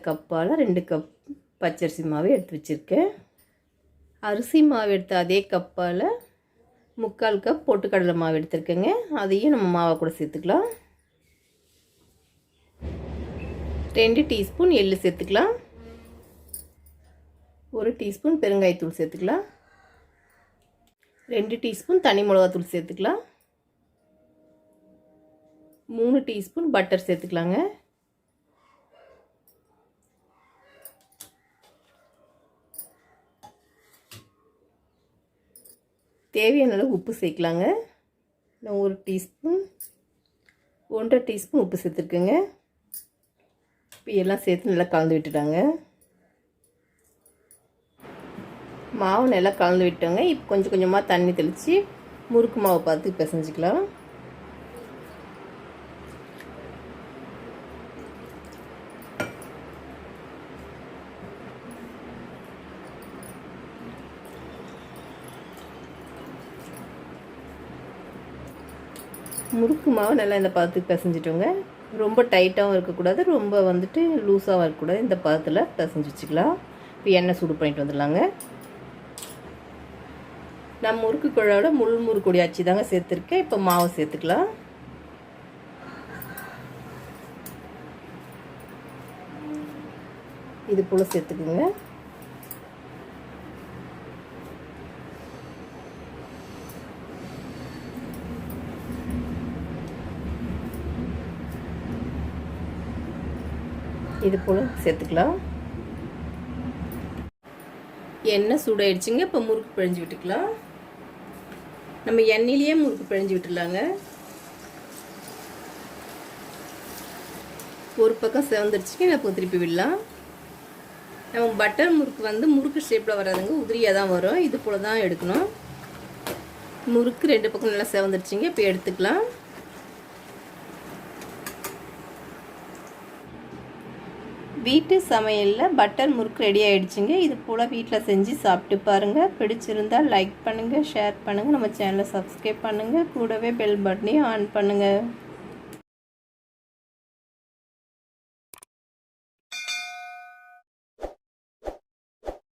கப்பால் 2 கப் பச்சரிசி மாவு எடுத்து வச்சுருக்கேன். அரிசி மாவு எடுத்த அதே கப்பால் 3/4 கப் பொட்டுக்கடலை மாவு எடுத்துருக்கேங்க. அதையும் நம்ம மாவை கூட சேர்த்துக்கலாம். 2 டீஸ்பூன் எள்ளு சேர்த்துக்கலாம். 1 டீஸ்பூன் பெருங்காயத்தூள் சேர்த்துக்கலாம். 2 டீஸ்பூன் தனி மிளகாத்தூள் சேர்த்துக்கலாம். 3 டீஸ்பூன் பட்டர் சேர்த்துக்கலாங்க. தேவையான அளவு உப்பு சேர்க்கலாங்க. நான் 1 டீஸ்பூன் 1/2 டீஸ்பூன் உப்பு சேர்த்துருக்கேங்க. இப்போ எல்லாம் சேர்த்து நல்லா கலந்து விட்டுட்டாங்க. மாவு நல்லா கலந்து விட்டோங்க. இப்போ கொஞ்சம் கொஞ்சமாக தண்ணி தெளித்து முறுக்கு மாவு பார்த்து பிசைஞ்சிக்கலாம். முறுக்கு மாவு நல்லா இந்த பதத்துக்கு பிசைஞ்சிட்டோங்க. ரொம்ப டைட்டாகவும் இருக்கக்கூடாது, ரொம்ப லூஸாகவும் இருக்கக்கூடாது. இந்த பதத்தில் பிசைஞ்சு வச்சுக்கலாம். இப்போ எண்ணெய் சூடு பண்ணிட்டு வந்துடலாங்க. நான் முறுக்கு குழாவோட முள் முறுக்குடி அச்சு தாங்க சேர்த்துருக்கேன். இப்போ மாவு சேர்த்துக்கலாம். இது போல் சேர்த்துக்குங்க. இது போல் சேர்த்துக்கலாம். எண்ணெய் சூடாயிடுச்சுங்க. இப்போ முறுக்கு பிழிஞ்சு விட்டுக்கலாம். நம்ம எண்ணெயிலேயே முறுக்கு பிழிஞ்சு விட்டுடலாங்க. ஒரு பக்கம் செவந்துருச்சுங்க. இப்போ திருப்பி விடலாம். நம்ம பட்டர் முறுக்கு முறுக்கு ஷேப்பில் வராதுங்க, உதிரியாக தான் வரும். இது போல் தான் எடுக்கணும். முறுக்கு 2 பக்கம் நல்லா செவந்துருச்சுங்க. இப்போ எடுத்துக்கலாம். வீட்டு சமையலில் பட்டர் முறுக்கு ரெடி ஆகிடுச்சிங்க. இது போல் வீட்டில் செஞ்சு சாப்பிட்டு பாருங்கள். பிடிச்சிருந்தால் லைக் பண்ணுங்கள், ஷேர் பண்ணுங்கள், நம்ம சேனலை சப்ஸ்கிரைப் பண்ணுங்கள், கூடவே பெல் பட்டனையும் ஆன் பண்ணுங்கள்.